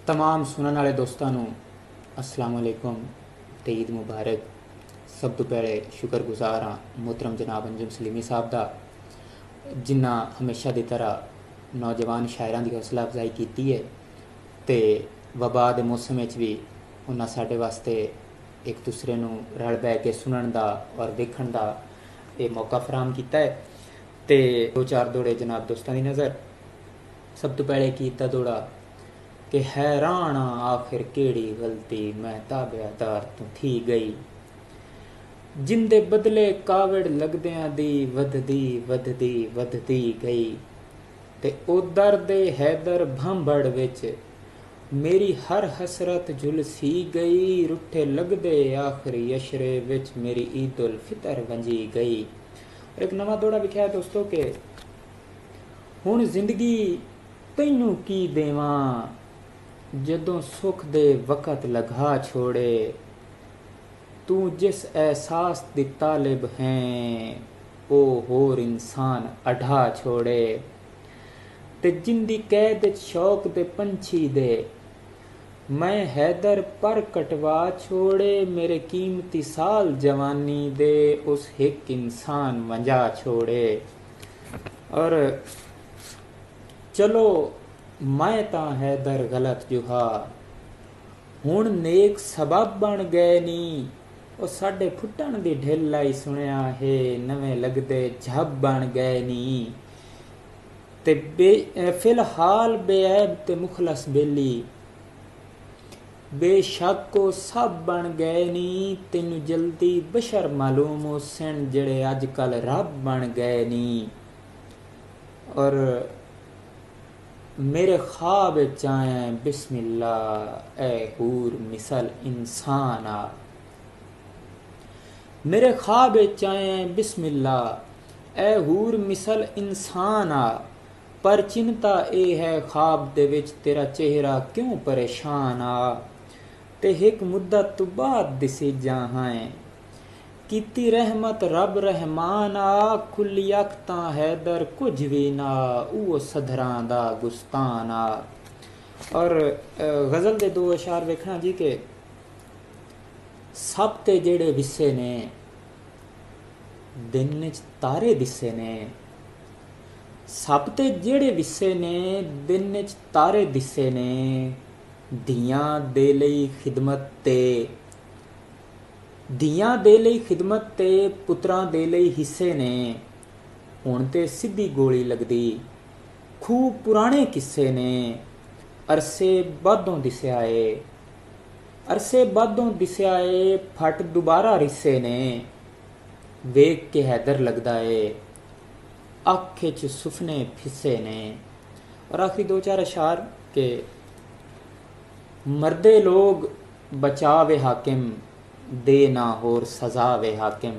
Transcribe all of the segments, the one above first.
तमाम सुनने वाले दोस्तों नू अस्सलाम वालेकुम ते ईद मुबारक। सब तो पहले शुक्रगुजार हाँ मोहतरम जनाब अंजुम सलीमी साहब का, जिन्ना हमेशा की तरह नौजवान शायरां की हौसला अफजाई की है ते वबा के मौसम भी उन्हें साढ़े वास्ते एक दूसरे नू रल बै के सुनन का और देखण का ये मौका फराहम किया है। ते दो चार दौड़े जनाब दोस्तों की नज़र। सब तो पहले कीता दौड़ा कि हैरान आखिर केड़ी गलती मैं ताबेदार तू थी गई, जिंदे बदले कावड़ लगदियां दी वधदी वधदी वधदी गई। ते ओ दर्दे हैदर भांबड़ विच मेरी हर हसरत झुलसी गई, रुठे लगदे आखिरी यशरे विच मेरी ईद उल फितर वंजी गई। और एक नवा दौड़ा लिखा है दोस्तों के हुण जिंदगी तैनू की देवां, जदों सुख दे वक़्त लगा छोड़े, तू जिस एहसास दी तालिब हैं ओ होर इंसान अढ़ा छोड़े। ते जिंदी कैद शौक दे पंछी दे मैं हैदर पर कटवा छोड़े, मेरे कीमती साल जवानी दे उस एक इंसान वंजा छोड़े। और चलो मैं तां हैदर गलत जुहा हुण नेक सबब बन गए नी, ओ साडे फुटण दी ढिल लाई सुनिया है नवें लगदे झब बन गए नी। ते फिलहाल बेऐब ते मुखलस बेली बेशक को सब बन गए नी, तेनू जल्दी बशर मालूम हो सन जड़े अजकल रब बन गए नी। और मेरे ख्वाब चाहे बिस्मिल्लाह ए हूर मिसल इंसान आ, मेरे ख्वाब चाहे बिस्मिल्लाह ए हूर मिसल इंसान आ, पर चिंता ए है ख्वाब दे विच तेरा चेहरा क्यों परेशान आ। ते एक मुद्दत तो बाद दिसी जहां कीती रहमत रब रहमान आ, खुली अखतां हैदर कुछ भी ना वो सधरां दा गुस्तान आ। और गज़ल दे दो अशार वेखना जी के सब ते जेड़े विस्से ने दिन च तारे दिसे ने, सब ते जेड़े विस्से ने दिन च तारे दिसे ने, दियां दे लई खिदमत ते दियां दे लई खिदमत ते पुत्रां दे लई हिस्से ने, हुण ते सीधी गोली लगदी खूब पुराने किस्से ने। अरसे बादों दिस्या ए अरसे बादों दिस्या ए फट दोबारा रिस्से ने, वेख के हैदर लगदा ए अख च सुफने फिसे ने। और आखिरी दो चार अशार के मर्दे लोग बचावे हाकिम दे ना होर सजा वे हाकिम,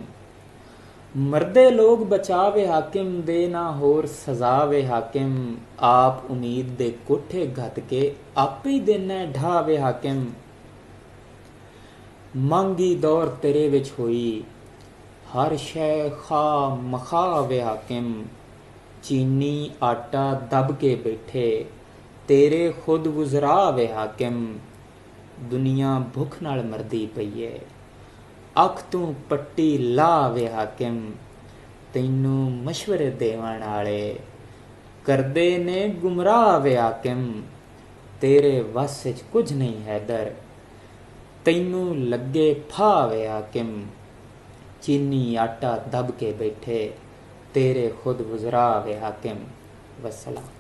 मर्दे लोग बचावे हाकिम दे ना होर सजा वे हाकिम, आप उम्मीद दे कोठे घत के आपे ही देना ढावे हाकिम। मांगी दौर तेरे विच होई हर शै खा मखा वे हाकिम, चीनी आटा दब के बैठे तेरे खुद गुजरा वे हाकिम। दुनिया भुख नाल मरदी पई है अख तू पट्टी ला वे हाकिम, तैनू मशवरे देवन आले करदे ने गुमराह वे हाकिम। तेरे वस च कुछ नहीं हैदर तैनू लगे फा वे हाकिम, चीनी आटा दब के बैठे तेरे खुद गुजरा वे हाकिम। वस्सलाम।